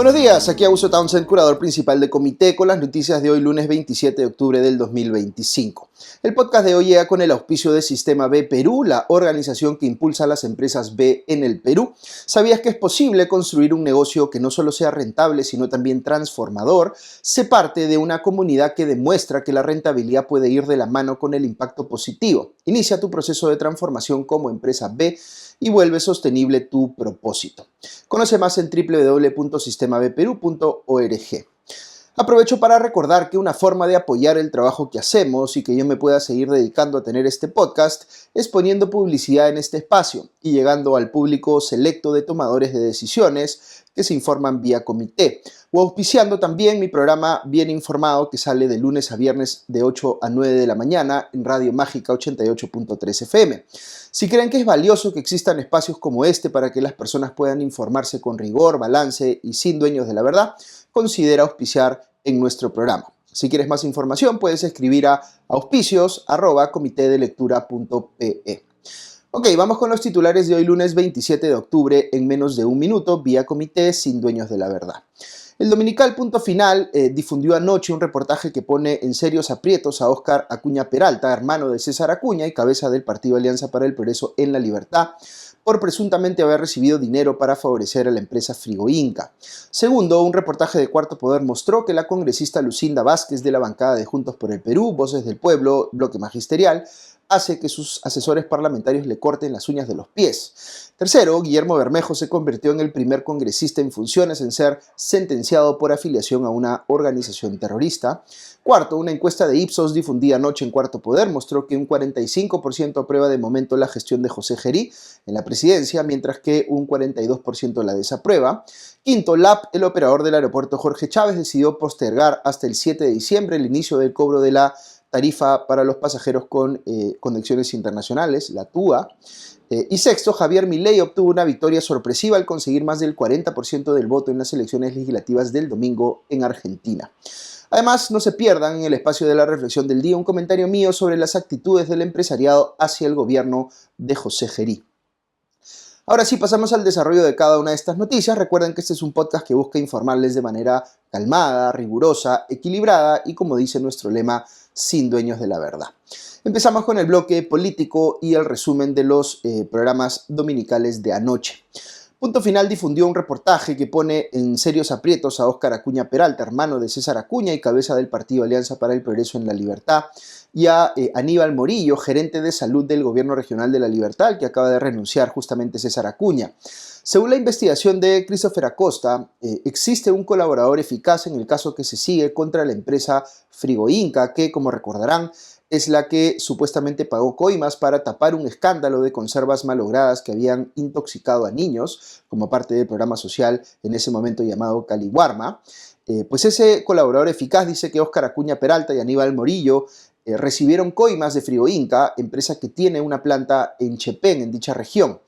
Buenos días, aquí Augusto Townsend, curador principal de Comité, con las noticias de hoy lunes 27 de octubre del 2025. El podcast de hoy llega con el auspicio de Sistema B Perú, la organización que impulsa a las empresas B en el Perú. ¿Sabías que es posible construir un negocio que no solo sea rentable, sino también transformador? Sé parte de una comunidad que demuestra que la rentabilidad puede ir de la mano con el impacto positivo. Inicia tu proceso de transformación como empresa B y vuelve sostenible tu propósito. Conoce más en www.sistemabperú.org. Aprovecho para recordar que una forma de apoyar el trabajo que hacemos y que yo me pueda seguir dedicando a tener este podcast es poniendo publicidad en este espacio y llegando al público selecto de tomadores de decisiones que se informan vía comité, o auspiciando también mi programa Bien Informado, que sale de lunes a viernes de 8 a 9 de la mañana en Radio Mágica 88.3 FM. Si creen que es valioso que existan espacios como este para que las personas puedan informarse con rigor, balance y sin dueños de la verdad, considera auspiciar en nuestro programa. Si quieres más información, puedes escribir a auspicios@comitedelectura.pe. Ok, vamos con los titulares de hoy lunes 27 de octubre en menos de un minuto vía comité sin dueños de la verdad. El dominical Punto Final difundió anoche un reportaje que pone en serios aprietos a Óscar Acuña Peralta, hermano de César Acuña y cabeza del Partido Alianza para el Progreso en la Libertad, por presuntamente haber recibido dinero para favorecer a la empresa Frigoinca. Segundo, un reportaje de Cuarto Poder mostró que la congresista Lucinda Vázquez de la bancada de Juntos por el Perú, Voces del Pueblo, Bloque Magisterial, hace que sus asesores parlamentarios le corten las uñas de los pies. Tercero, Guillermo Bermejo se convirtió en el primer congresista en funciones en ser sentenciado por afiliación a una organización terrorista. Cuarto, una encuesta de Ipsos difundida anoche en Cuarto Poder mostró que un 45% aprueba de momento la gestión de José Gerí en la presidencia, mientras que un 42% la desaprueba. Quinto, LAP, el operador del aeropuerto Jorge Chávez, decidió postergar hasta el 7 de diciembre el inicio del cobro de la tarifa para los pasajeros con conexiones internacionales, la TUA. Y sexto, Javier Milei obtuvo una victoria sorpresiva al conseguir más del 40% del voto en las elecciones legislativas del domingo en Argentina. Además, no se pierdan en el espacio de la reflexión del día un comentario mío sobre las actitudes del empresariado hacia el gobierno de José Gerí. Ahora sí, pasamos al desarrollo de cada una de estas noticias. Recuerden que este es un podcast que busca informarles de manera calmada, rigurosa, equilibrada y, como dice nuestro lema, sin dueños de la verdad. Empezamos con el bloque político y el resumen de los programas dominicales de anoche. Punto Final difundió un reportaje que pone en serios aprietos a Óscar Acuña Peralta, hermano de César Acuña y cabeza del Partido Alianza para el Progreso en la Libertad, y a Aníbal Morillo, gerente de salud del Gobierno Regional de la Libertad, que acaba de renunciar justamente César Acuña. Según la investigación de Christopher Acosta, existe un colaborador eficaz en el caso que se sigue contra la empresa Frigoinca, que, como recordarán, es la que supuestamente pagó coimas para tapar un escándalo de conservas malogradas que habían intoxicado a niños, como parte del programa social en ese momento llamado Caliwarma. Pues ese colaborador eficaz dice que Óscar Acuña Peralta y Aníbal Morillo recibieron coimas de Frigoinca, empresa que tiene una planta en Chepén, en dicha región.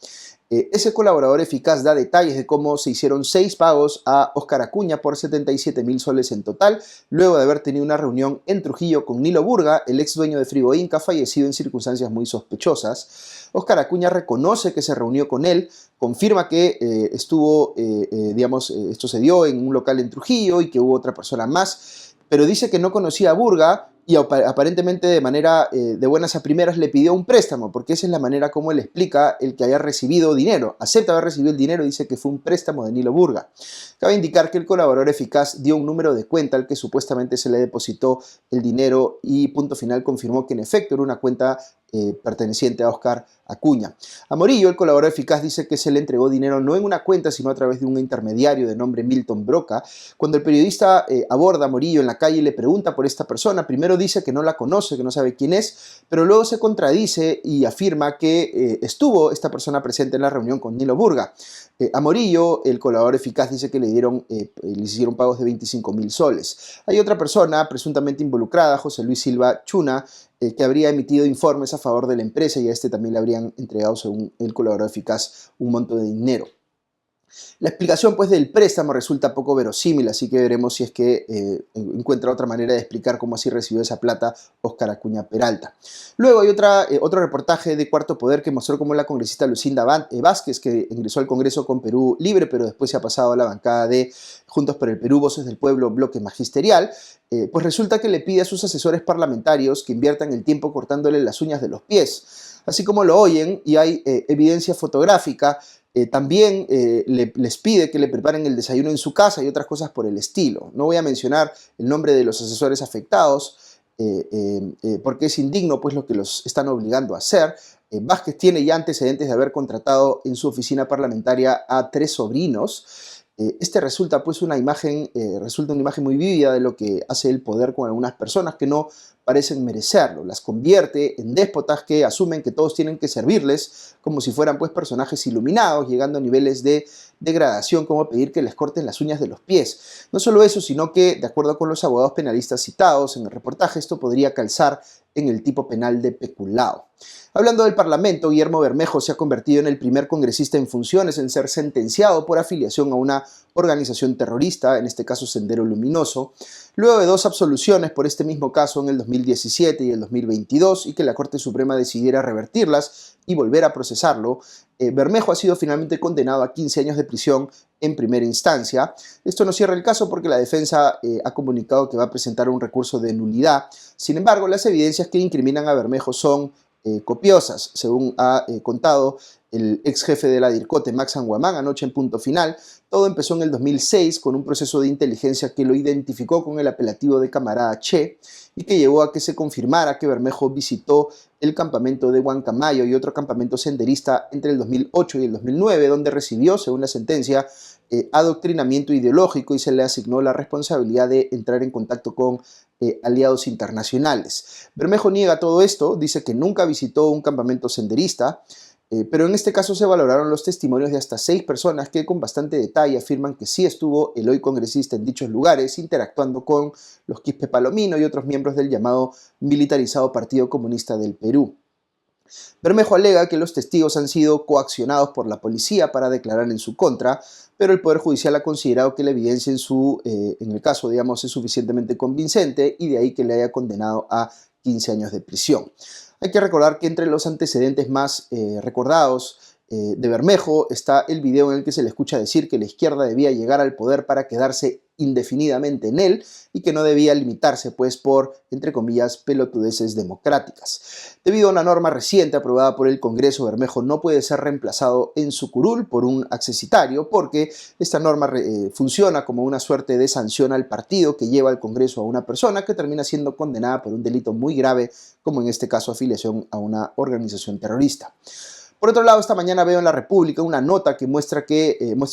Ese colaborador eficaz da detalles de cómo se hicieron 6 pagos a Óscar Acuña por 77.000 soles en total, luego de haber tenido una reunión en Trujillo con Nilo Burga, el ex dueño de Frigoinca, fallecido en circunstancias muy sospechosas. Óscar Acuña reconoce que se reunió con él, confirma que esto se dio en un local en Trujillo y que hubo otra persona más, pero dice que no conocía a Burga y aparentemente de manera de buenas a primeras le pidió un préstamo, porque esa es la manera como él explica el que haya recibido dinero. Acepta haber recibido el dinero y dice que fue un préstamo de Nilo Burga. Cabe indicar que el colaborador eficaz dio un número de cuenta al que supuestamente se le depositó el dinero y Punto Final confirmó que en efecto era una cuenta perteneciente a Óscar Acuña. A Morillo, el colaborador eficaz, dice que se le entregó dinero no en una cuenta, sino a través de un intermediario de nombre Milton Broca. Cuando el periodista aborda a Morillo en la calle y le pregunta por esta persona, primero dice que no la conoce, que no sabe quién es, pero luego se contradice y afirma que estuvo esta persona presente en la reunión con Nilo Burga. A Morillo, el colaborador eficaz, dice que le hicieron pagos de 25.000 soles. Hay otra persona presuntamente involucrada, José Luis Silva Chuna, que habría emitido informes a favor de la empresa y a este también le habrían entregado, según el colaborador eficaz, un monto de dinero. La explicación pues del préstamo resulta poco verosímil, así que veremos si es que encuentra otra manera de explicar cómo así recibió esa plata Óscar Acuña Peralta. Luego hay otro reportaje de Cuarto Poder que mostró cómo la congresista Lucinda Vázquez, que ingresó al Congreso con Perú Libre, pero después se ha pasado a la bancada de Juntos por el Perú, Voces del Pueblo, Bloque Magisterial, pues resulta que le pide a sus asesores parlamentarios que inviertan el tiempo cortándole las uñas de los pies. Así como lo oyen, y hay evidencia fotográfica, también les pide que le preparen el desayuno en su casa y otras cosas por el estilo. No voy a mencionar el nombre de los asesores afectados porque es indigno pues lo que los están obligando a hacer. Vázquez tiene ya antecedentes de haber contratado en su oficina parlamentaria a 3 sobrinos. Este resulta pues una imagen muy vívida de lo que hace el poder con algunas personas que no parecen merecerlo. Las convierte en déspotas que asumen que todos tienen que servirles como si fueran pues personajes iluminados, llegando a niveles de degradación como pedir que les corten las uñas de los pies. No solo eso, sino que, de acuerdo con los abogados penalistas citados en el reportaje, esto podría calzar en el tipo penal de peculado. Hablando del Parlamento, Guillermo Bermejo se ha convertido en el primer congresista en funciones en ser sentenciado por afiliación a una organización terrorista, en este caso Sendero Luminoso, luego de 2 absoluciones por este mismo caso en el 2017 y el 2022 y que la Corte Suprema decidiera revertirlas y volver a procesarlo. Bermejo ha sido finalmente condenado a 15 años de prisión en primera instancia. Esto no cierra el caso porque la defensa ha comunicado que va a presentar un recurso de nulidad. Sin embargo, las evidencias que incriminan a Bermejo son copiosas, según ha contado el ex jefe de la DIRCOTE, Max Anguamán, anoche en Punto Final. Todo empezó en el 2006 con un proceso de inteligencia que lo identificó con el apelativo de camarada Che y que llevó a que se confirmara que Bermejo visitó el campamento de Huancamayo y otro campamento senderista entre el 2008 y el 2009, donde recibió, según la sentencia, adoctrinamiento ideológico y se le asignó la responsabilidad de entrar en contacto con aliados internacionales. Bermejo niega todo esto, dice que nunca visitó un campamento senderista, pero en este caso se valoraron los testimonios de hasta 6 personas que con bastante detalle afirman que sí estuvo el hoy congresista en dichos lugares, interactuando con los Quispe Palomino y otros miembros del llamado militarizado Partido Comunista del Perú. Bermejo alega que los testigos han sido coaccionados por la policía para declarar en su contra, pero el Poder Judicial ha considerado que la evidencia en el caso, digamos, es suficientemente convincente y de ahí que le haya condenado a 15 años de prisión. Hay que recordar que entre los antecedentes más recordados de Bermejo está el video en el que se le escucha decir que la izquierda debía llegar al poder para quedarse indefinidamente en él y que no debía limitarse pues por, entre comillas, pelotudeces democráticas. Debido a una norma reciente aprobada por el Congreso, Bermejo no puede ser reemplazado en su curul por un accesitario porque esta norma funciona como una suerte de sanción al partido que lleva al Congreso a una persona que termina siendo condenada por un delito muy grave, como en este caso afiliación a una organización terrorista. Por otro lado, esta mañana veo en La República una nota que muestra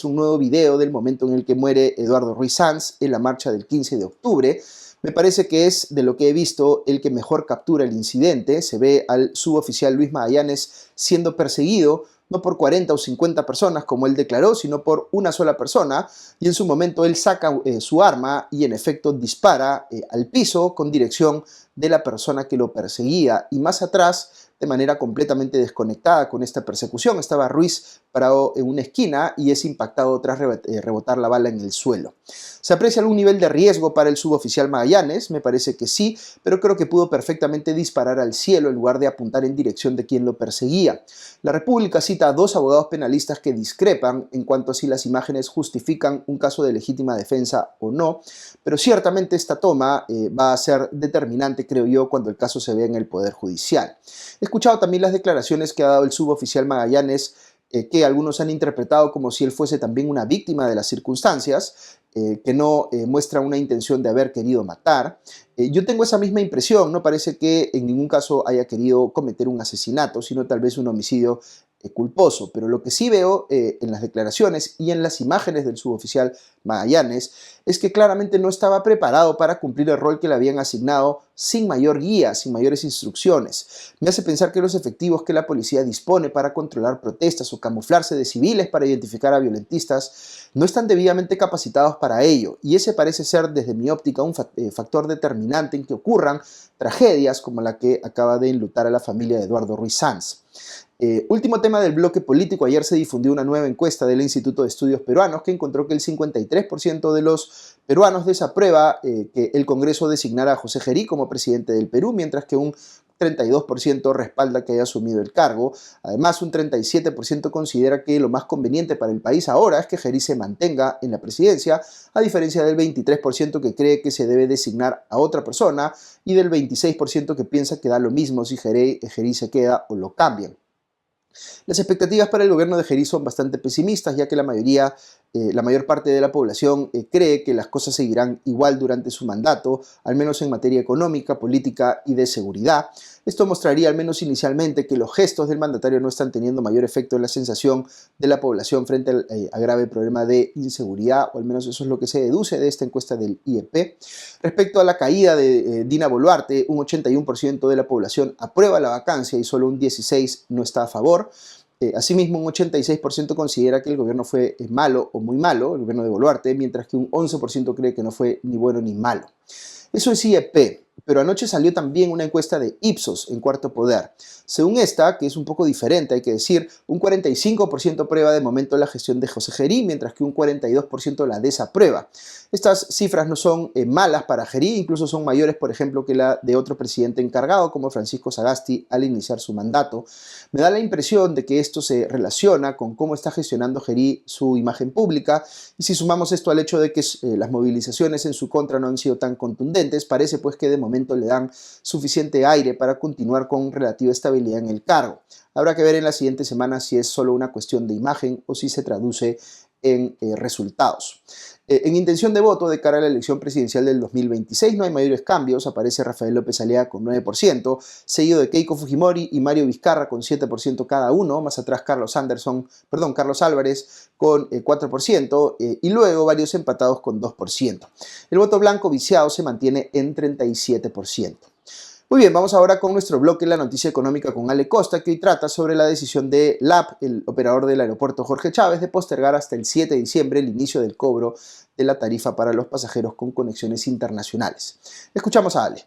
un nuevo video del momento en el que muere Eduardo Ruiz Sanz en la marcha del 15 de octubre. Me parece que es, de lo que he visto, el que mejor captura el incidente. Se ve al suboficial Luis Magallanes siendo perseguido no por 40 o 50 personas como él declaró, sino por una sola persona, y en su momento él saca su arma y en efecto dispara al piso con dirección de la persona que lo perseguía, y más atrás, de manera completamente desconectada con esta persecución, estaba Ruiz parado en una esquina y es impactado tras rebotar la bala en el suelo. ¿Se aprecia algún nivel de riesgo para el suboficial Magallanes? Me parece que sí, pero creo que pudo perfectamente disparar al cielo en lugar de apuntar en dirección de quien lo perseguía. La República cita a 2 abogados penalistas que discrepan en cuanto a si las imágenes justifican un caso de legítima defensa o no, pero ciertamente esta toma va a ser determinante, creo yo, cuando el caso se vea en el Poder Judicial. He escuchado también las declaraciones que ha dado el suboficial Magallanes, que algunos han interpretado como si él fuese también una víctima de las circunstancias, que no muestra una intención de haber querido matar. Yo tengo esa misma impresión, no parece que en ningún caso haya querido cometer un asesinato, sino tal vez un homicidio culposo, pero lo que sí veo en las declaraciones y en las imágenes del suboficial Magallanes es que claramente no estaba preparado para cumplir el rol que le habían asignado sin mayor guía, sin mayores instrucciones. Me hace pensar que los efectivos que la policía dispone para controlar protestas o camuflarse de civiles para identificar a violentistas no están debidamente capacitados para ello, y ese parece ser desde mi óptica un factor determinante en que ocurran tragedias como la que acaba de enlutar a la familia de Eduardo Ruiz Sanz. Último tema del bloque político. Ayer se difundió una nueva encuesta del Instituto de Estudios Peruanos que encontró que el 53% de los peruanos desaprueba que el Congreso designara a José Gerí como presidente del Perú, mientras que un 32% respalda que haya asumido el cargo. Además, un 37% considera que lo más conveniente para el país ahora es que Gerí se mantenga en la presidencia, a diferencia del 23% que cree que se debe designar a otra persona y del 26% que piensa que da lo mismo si Gerí se queda o lo cambian. Las expectativas para el gobierno de Gerí son bastante pesimistas, ya que la mayor parte de la población cree que las cosas seguirán igual durante su mandato, al menos en materia económica, política y de seguridad. Esto mostraría, al menos inicialmente, que los gestos del mandatario no están teniendo mayor efecto en la sensación de la población frente al grave problema de inseguridad, o al menos eso es lo que se deduce de esta encuesta del IEP. Respecto a la caída de Dina Boluarte, un 81% de la población aprueba la vacancia y solo un 16% no está a favor. Asimismo, un 86% considera que el gobierno fue malo o muy malo, el gobierno de Boluarte, mientras que un 11% cree que no fue ni bueno ni malo. Eso es IEP, pero anoche salió también una encuesta de Ipsos en Cuarto Poder. Según esta, que es un poco diferente, hay que decir, un 45% aprueba de momento la gestión de José Gerí, mientras que un 42% la desaprueba. Estas cifras no son malas para Gerí, incluso son mayores, por ejemplo, que la de otro presidente encargado, como Francisco Sagasti, al iniciar su mandato. Me da la impresión de que esto se relaciona con cómo está gestionando Gerí su imagen pública, y si sumamos esto al hecho de que las movilizaciones en su contra no han sido tan contundentes, parece pues que de momento le dan suficiente aire para continuar con relativa estabilidad en el cargo. Habrá que ver en las siguientes semanas si es solo una cuestión de imagen o si se traduce en resultados. En intención de voto de cara a la elección presidencial del 2026 no hay mayores cambios. Aparece Rafael López Alea con 9%, seguido de Keiko Fujimori y Mario Vizcarra con 7% cada uno. Más atrás Carlos Álvarez con 4% y luego varios empatados con 2%. El voto blanco viciado se mantiene en 37%. Muy bien, vamos ahora con nuestro bloque La Noticia Económica con Ale Costa, que hoy trata sobre la decisión de LAP, el operador del aeropuerto Jorge Chávez, de postergar hasta el 7 de diciembre el inicio del cobro de la tarifa para los pasajeros con conexiones internacionales. Escuchamos a Ale.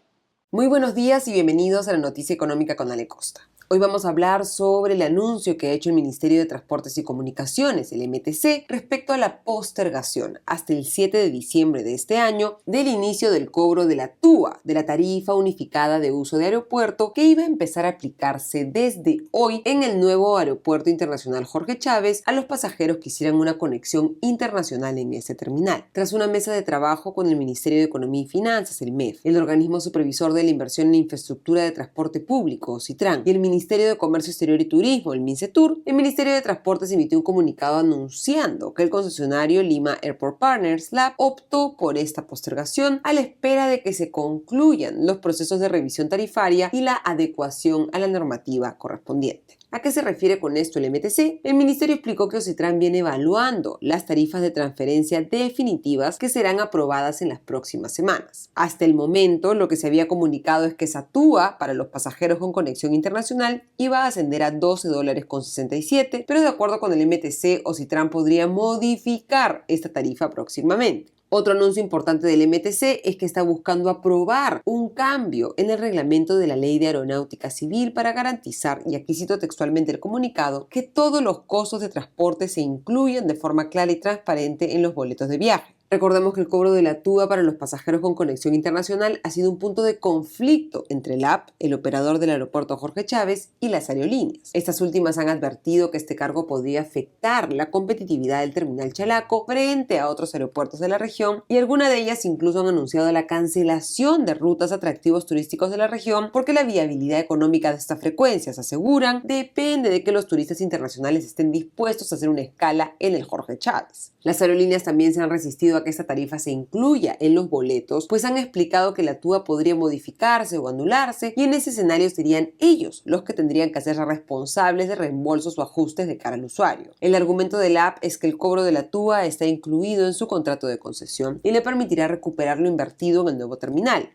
Muy buenos días y bienvenidos a La Noticia Económica con Ale Costa. Hoy vamos a hablar sobre el anuncio que ha hecho el Ministerio de Transportes y Comunicaciones, el MTC, respecto a la postergación hasta el 7 de diciembre de este año del inicio del cobro de la TUA, de la tarifa unificada de uso de aeropuerto, que iba a empezar a aplicarse desde hoy en el nuevo Aeropuerto Internacional Jorge Chávez a los pasajeros que hicieran una conexión internacional en ese terminal. Tras una mesa de trabajo con el Ministerio de Economía y Finanzas, el MEF, el organismo supervisor de la inversión en infraestructura de transporte público, CITRAN, y el Ministerio de Comercio Exterior y Turismo, el MINCETUR, el Ministerio de Transportes emitió un comunicado anunciando que el concesionario Lima Airport Partners LAP optó por esta postergación a la espera de que se concluyan los procesos de revisión tarifaria y la adecuación a la normativa correspondiente. ¿A qué se refiere con esto el MTC? El Ministerio explicó que OCITRAN viene evaluando las tarifas de transferencia definitivas que serán aprobadas en las próximas semanas. Hasta el momento, lo que se había comunicado es que esa TUA para los pasajeros con conexión internacional iba a ascender a $12.67, pero de acuerdo con el MTC, OCITRAN podría modificar esta tarifa próximamente. Otro anuncio importante del MTC es que está buscando aprobar un cambio en el reglamento de la Ley de Aeronáutica Civil para garantizar, y aquí cito textualmente el comunicado, que todos los costos de transporte se incluyan de forma clara y transparente en los boletos de viaje. Recordemos que el cobro de la TUA para los pasajeros con conexión internacional ha sido un punto de conflicto entre LAP, el operador del aeropuerto Jorge Chávez, y las aerolíneas. Estas últimas han advertido que este cargo podría afectar la competitividad del terminal Chalaco frente a otros aeropuertos de la región, y algunas de ellas incluso han anunciado la cancelación de rutas atractivos turísticos de la región porque la viabilidad económica de estas frecuencias, aseguran, depende de que los turistas internacionales estén dispuestos a hacer una escala en el Jorge Chávez. Las aerolíneas también se han resistido a que esta tarifa se incluya en los boletos, pues han explicado que la TUA podría modificarse o anularse, y en ese escenario serían ellos los que tendrían que hacerse responsables de reembolsos o ajustes de cara al usuario. El argumento del app es que el cobro de la TUA está incluido en su contrato de concesión y le permitirá recuperar lo invertido en el nuevo terminal.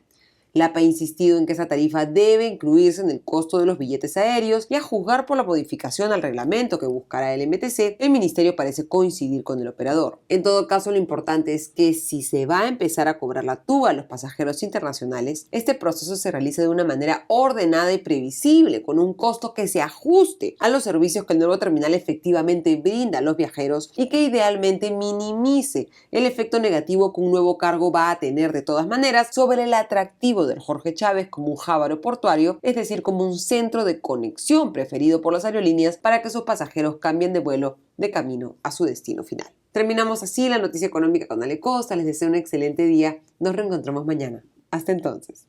La APA ha insistido en que esa tarifa debe incluirse en el costo de los billetes aéreos y, a juzgar por la modificación al reglamento que buscará el MTC, el ministerio parece coincidir con el operador. En todo caso, lo importante es que si se va a empezar a cobrar la TUA a los pasajeros internacionales, este proceso se realice de una manera ordenada y previsible, con un costo que se ajuste a los servicios que el nuevo terminal efectivamente brinda a los viajeros y que idealmente minimice el efecto negativo que un nuevo cargo va a tener de todas maneras sobre el atractivo del Jorge Chávez como un hub aeroportuario, es decir, como un centro de conexión preferido por las aerolíneas para que sus pasajeros cambien de vuelo de camino a su destino final. Terminamos así la noticia económica con Ale Costa. Les deseo un excelente día. Nos reencontramos mañana. Hasta entonces.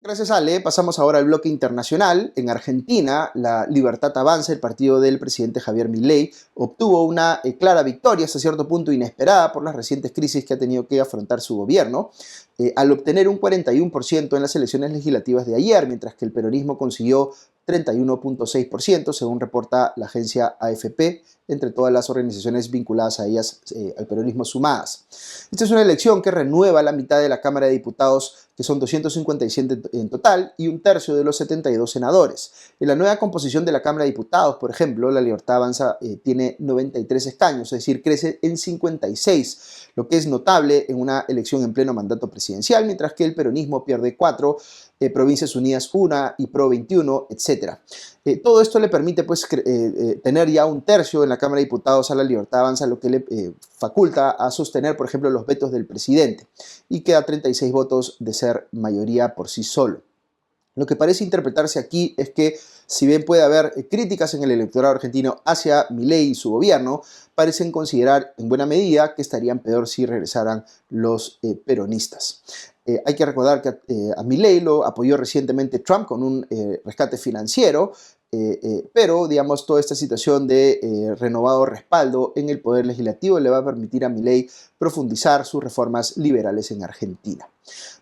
Gracias, Ale. Pasamos ahora al bloque internacional. En Argentina, la Libertad Avanza, el partido del presidente Javier Milei, obtuvo una clara victoria, hasta cierto punto inesperada por las recientes crisis que ha tenido que afrontar su gobierno, al obtener un 41% en las elecciones legislativas de ayer, mientras que el peronismo consiguió 31.6%, según reporta la agencia AFP, entre todas las organizaciones vinculadas a ellas, al peronismo sumadas. Esta es una elección que renueva la mitad de la Cámara de Diputados, que son 257 en total, y un tercio de los 72 senadores. En la nueva composición de la Cámara de Diputados, por ejemplo, la Libertad Avanza tiene 93 escaños, es decir, crece en 56, lo que es notable en una elección en pleno mandato presidencial, mientras que el peronismo pierde 4, Provincias Unidas 1 y PRO 21, etc. Todo esto le permite pues, tener ya un tercio en la Cámara de Diputados a la Libertad Avanza, lo que le faculta a sostener, por ejemplo, los vetos del presidente, y queda 36 votos de ser mayoría por sí solo. Lo que parece interpretarse aquí es que, si bien puede haber críticas en el electorado argentino hacia Milei y su gobierno, parecen considerar en buena medida que estarían peor si regresaran los peronistas. Hay que recordar que a Milei lo apoyó recientemente Trump con un rescate financiero, pero digamos toda esta situación de renovado respaldo en el poder legislativo le va a permitir a Milei profundizar sus reformas liberales en Argentina.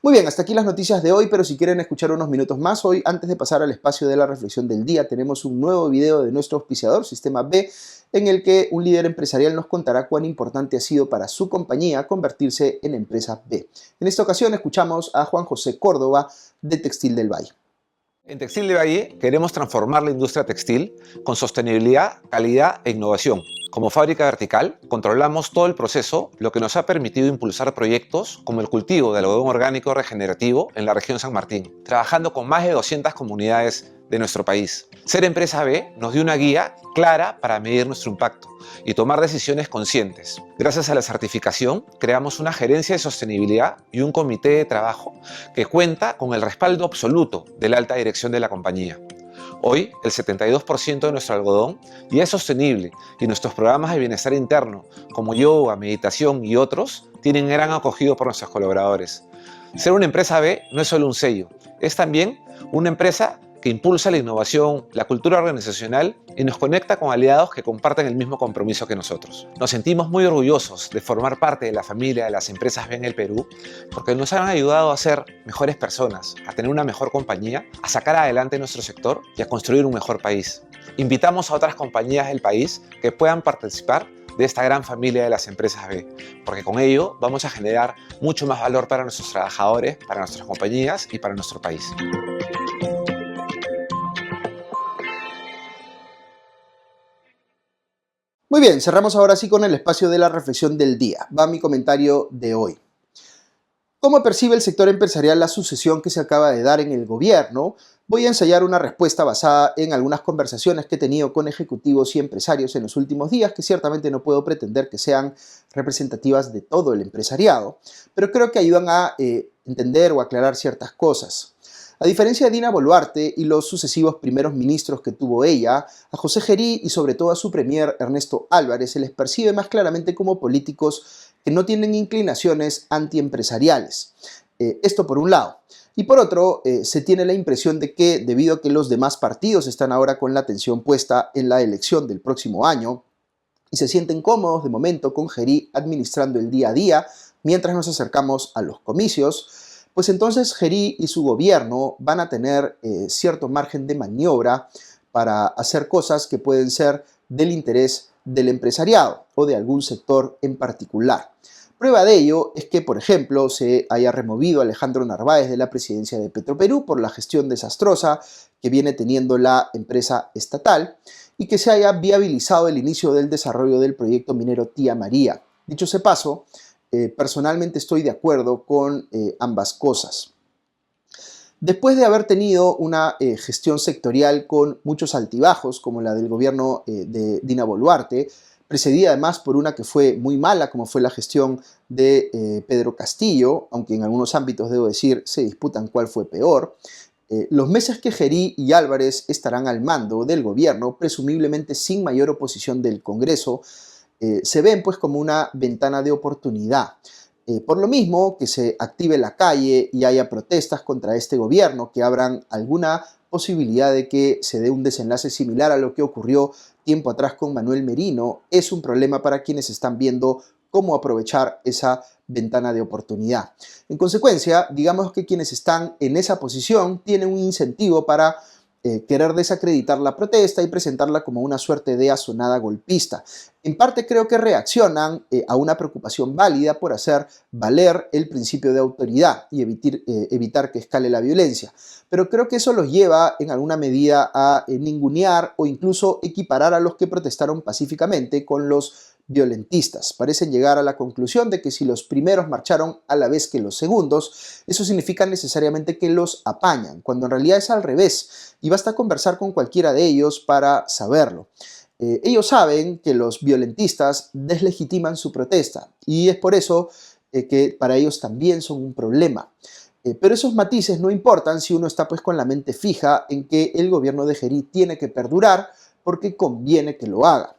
Muy bien, hasta aquí las noticias de hoy, pero si quieren escuchar unos minutos más hoy, antes de pasar al espacio de la reflexión del día, tenemos un nuevo video de nuestro auspiciador, Sistema B, en el que un líder empresarial nos contará cuán importante ha sido para su compañía convertirse en empresa B. En esta ocasión escuchamos a Juan José Córdoba de Textil del Valle. En Textil del Valle queremos transformar la industria textil con sostenibilidad, calidad e innovación. Como fábrica vertical, controlamos todo el proceso, lo que nos ha permitido impulsar proyectos como el cultivo de algodón orgánico regenerativo en la región San Martín, trabajando con más de 200 comunidades de nuestro país. Ser empresa B nos dio una guía clara para medir nuestro impacto y tomar decisiones conscientes. Gracias a la certificación, creamos una gerencia de sostenibilidad y un comité de trabajo que cuenta con el respaldo absoluto de la alta dirección de la compañía. Hoy, el 72% de nuestro algodón ya es sostenible y nuestros programas de bienestar interno, como yoga, meditación y otros, tienen gran acogido por nuestros colaboradores. Ser una empresa B no es solo un sello, es también una empresa que impulsa la innovación, la cultura organizacional y nos conecta con aliados que comparten el mismo compromiso que nosotros. Nos sentimos muy orgullosos de formar parte de la familia de las empresas B en el Perú porque nos han ayudado a ser mejores personas, a tener una mejor compañía, a sacar adelante nuestro sector y a construir un mejor país. Invitamos a otras compañías del país que puedan participar de esta gran familia de las empresas B, porque con ello vamos a generar mucho más valor para nuestros trabajadores, para nuestras compañías y para nuestro país. Muy bien, cerramos ahora sí con el espacio de la reflexión del día. Va mi comentario de hoy. ¿Cómo percibe el sector empresarial la sucesión que se acaba de dar en el gobierno? Voy a ensayar una respuesta basada en algunas conversaciones que he tenido con ejecutivos y empresarios en los últimos días, que ciertamente no puedo pretender que sean representativas de todo el empresariado, pero creo que ayudan a entender o aclarar ciertas cosas. A diferencia de Dina Boluarte y los sucesivos primeros ministros que tuvo ella, a José Gerí y sobre todo a su premier Ernesto Álvarez se les percibe más claramente como políticos que no tienen inclinaciones antiempresariales. Esto por un lado. Y por otro, se tiene la impresión de que, debido a que los demás partidos están ahora con la atención puesta en la elección del próximo año, y se sienten cómodos de momento con Gerí administrando el día a día mientras nos acercamos a los comicios, pues entonces Gerí y su gobierno van a tener cierto margen de maniobra para hacer cosas que pueden ser del interés del empresariado o de algún sector en particular. Prueba de ello es que, por ejemplo, se haya removido a Alejandro Narváez de la presidencia de Petroperú por la gestión desastrosa que viene teniendo la empresa estatal y que se haya viabilizado el inicio del desarrollo del proyecto minero Tía María. Dicho sea paso, personalmente estoy de acuerdo con ambas cosas. Después de haber tenido una gestión sectorial con muchos altibajos, como la del gobierno de Dina Boluarte, precedida además por una que fue muy mala, como fue la gestión de Pedro Castillo, aunque en algunos ámbitos, debo decir, se disputan cuál fue peor. Los meses que Gerí y Álvarez estarán al mando del gobierno, presumiblemente sin mayor oposición del Congreso, se ven pues como una ventana de oportunidad. Por lo mismo, que se active la calle y haya protestas contra este gobierno, que abran alguna posibilidad de que se dé un desenlace similar a lo que ocurrió tiempo atrás con Manuel Merino, es un problema para quienes están viendo cómo aprovechar esa ventana de oportunidad. En consecuencia, digamos que quienes están en esa posición tienen un incentivo para querer desacreditar la protesta y presentarla como una suerte de asonada golpista. En parte creo que reaccionan a una preocupación válida por hacer valer el principio de autoridad y evitar que escale la violencia. Pero creo que eso los lleva en alguna medida a ningunear o incluso equiparar a los que protestaron pacíficamente con los violentistas. Parecen llegar a la conclusión de que si los primeros marcharon a la vez que los segundos, eso significa necesariamente que los apañan, cuando en realidad es al revés, y basta conversar con cualquiera de ellos para saberlo. Ellos saben que los violentistas deslegitiman su protesta, y es por eso que para ellos también son un problema. Pero esos matices no importan si uno está pues con la mente fija en que el gobierno de Gerí tiene que perdurar porque conviene que lo haga.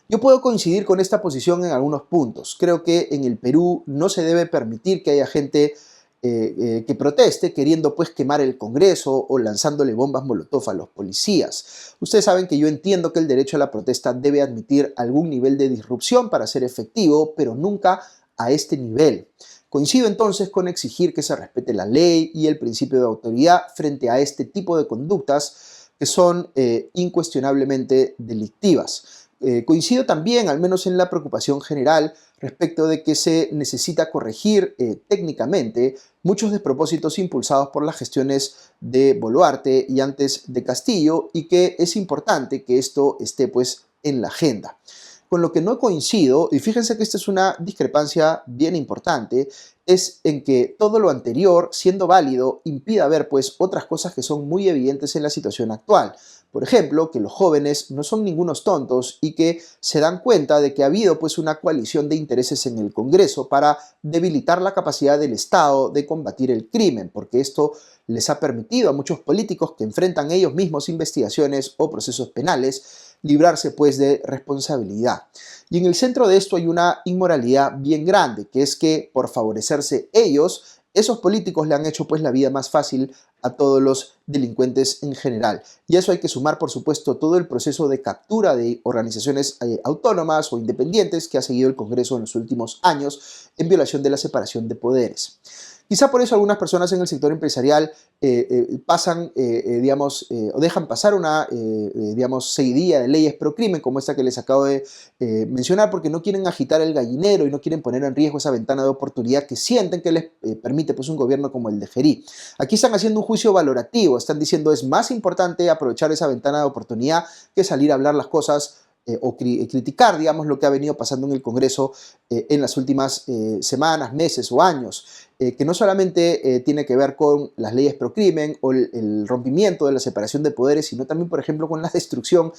Yo puedo coincidir con esta posición en algunos puntos. Creo que en el Perú no se debe permitir que haya gente que proteste queriendo pues quemar el Congreso o lanzándole bombas molotov a los policías. Ustedes saben que yo entiendo que el derecho a la protesta debe admitir algún nivel de disrupción para ser efectivo, pero nunca a este nivel. Coincido entonces con exigir que se respete la ley y el principio de autoridad frente a este tipo de conductas que son incuestionablemente delictivas. Coincido también, al menos en la preocupación general, respecto de que se necesita corregir técnicamente muchos despropósitos impulsados por las gestiones de Boluarte y antes de Castillo, y que es importante que esto esté pues en la agenda. Con lo que no coincido, y fíjense que esta es una discrepancia bien importante, es en que todo lo anterior, siendo válido, impida ver pues otras cosas que son muy evidentes en la situación actual. Por ejemplo, que los jóvenes no son ningunos tontos y que se dan cuenta de que ha habido pues una coalición de intereses en el Congreso para debilitar la capacidad del Estado de combatir el crimen, porque esto les ha permitido a muchos políticos que enfrentan ellos mismos investigaciones o procesos penales librarse pues de responsabilidad. Y en el centro de esto hay una inmoralidad bien grande, que es que por favorecerse ellos, esos políticos le han hecho pues la vida más fácil a todos los delincuentes en general. Y a eso hay que sumar, por supuesto, todo el proceso de captura de organizaciones autónomas o independientes que ha seguido el Congreso en los últimos años en violación de la separación de poderes. Quizá por eso algunas personas en el sector empresarial pasan, o dejan pasar una, seguidilla de leyes pro crimen como esta que les acabo de mencionar, porque no quieren agitar el gallinero y no quieren poner en riesgo esa ventana de oportunidad que sienten que les permite pues, un gobierno como el de Gerí. Aquí están haciendo un juicio valorativo, están diciendo es más importante aprovechar esa ventana de oportunidad que salir a hablar las cosas o criticar, digamos, lo que ha venido pasando en el Congreso en las últimas semanas, meses o años, que no solamente tiene que ver con las leyes pro crimen o el rompimiento de la separación de poderes, sino también, por ejemplo, con la destrucción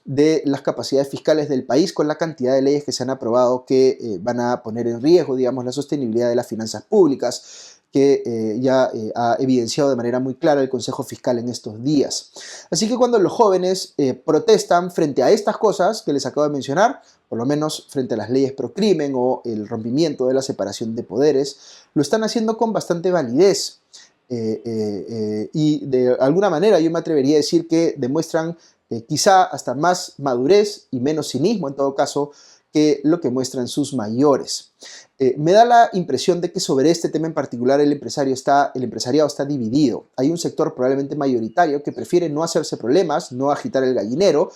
de las capacidades fiscales del país, con la cantidad de leyes que se han aprobado que van a poner en riesgo, digamos, la sostenibilidad de las finanzas públicas, que ya ha evidenciado de manera muy clara el Consejo Fiscal en estos días. Así que cuando los jóvenes protestan frente a estas cosas que les acabo de mencionar, por lo menos frente a las leyes pro crimen o el rompimiento de la separación de poderes, lo están haciendo con bastante validez. Y de alguna manera yo me atrevería a decir que demuestran quizá hasta más madurez y menos cinismo en todo caso que lo que muestran sus mayores. Me da la impresión de que sobre este tema en particular el empresariado está dividido. Hay un sector probablemente mayoritario que prefiere no hacerse problemas, no agitar el gallinero,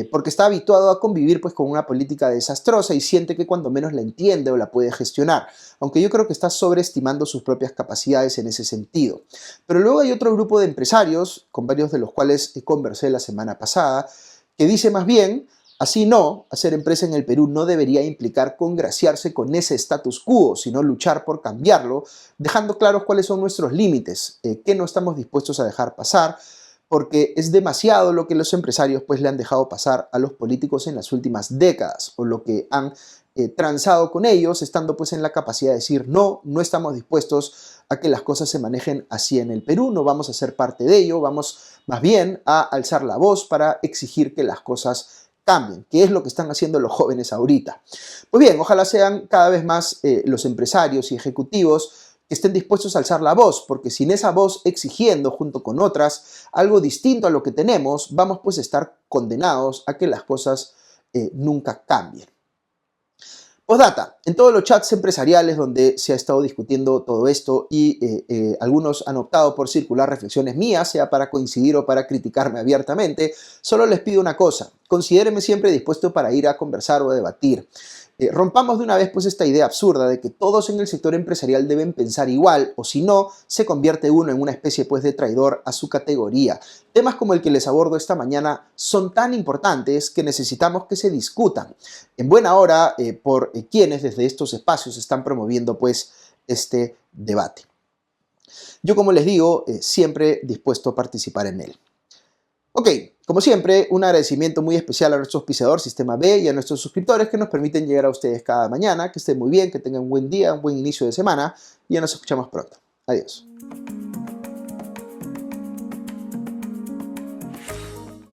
porque está habituado a convivir pues, con una política desastrosa y siente que cuando menos la entiende o la puede gestionar, aunque yo creo que está sobreestimando sus propias capacidades en ese sentido. Pero luego hay otro grupo de empresarios, con varios de los cuales conversé la semana pasada, que dice más bien: así no, hacer empresa en el Perú no debería implicar congraciarse con ese status quo, sino luchar por cambiarlo, dejando claros cuáles son nuestros límites, qué no estamos dispuestos a dejar pasar, porque es demasiado lo que los empresarios pues le han dejado pasar a los políticos en las últimas décadas, o lo que han transado con ellos, estando pues en la capacidad de decir no, no estamos dispuestos a que las cosas se manejen así en el Perú, no vamos a ser parte de ello, vamos más bien a alzar la voz para exigir que las cosas cambien, que es lo que están haciendo los jóvenes ahorita. Pues bien, ojalá sean cada vez más los empresarios y ejecutivos que estén dispuestos a alzar la voz, porque sin esa voz exigiendo junto con otras algo distinto a lo que tenemos, vamos pues a estar condenados a que las cosas nunca cambien. Postdata, en todos los chats empresariales donde se ha estado discutiendo todo esto y algunos han optado por circular reflexiones mías, sea para coincidir o para criticarme abiertamente, solo les pido una cosa: considérenme siempre dispuesto para ir a conversar o a debatir. Rompamos de una vez pues esta idea absurda de que todos en el sector empresarial deben pensar igual, o si no, se convierte uno en una especie pues de traidor a su categoría. Temas como el que les abordo esta mañana son tan importantes que necesitamos que se discutan en buena hora por quienes desde estos espacios están promoviendo pues este debate. Yo, como les digo, siempre dispuesto a participar en él. Ok, como siempre, un agradecimiento muy especial a nuestro auspiciador Sistema B y a nuestros suscriptores que nos permiten llegar a ustedes cada mañana. Que estén muy bien, que tengan un buen día, un buen inicio de semana y ya nos escuchamos pronto. Adiós.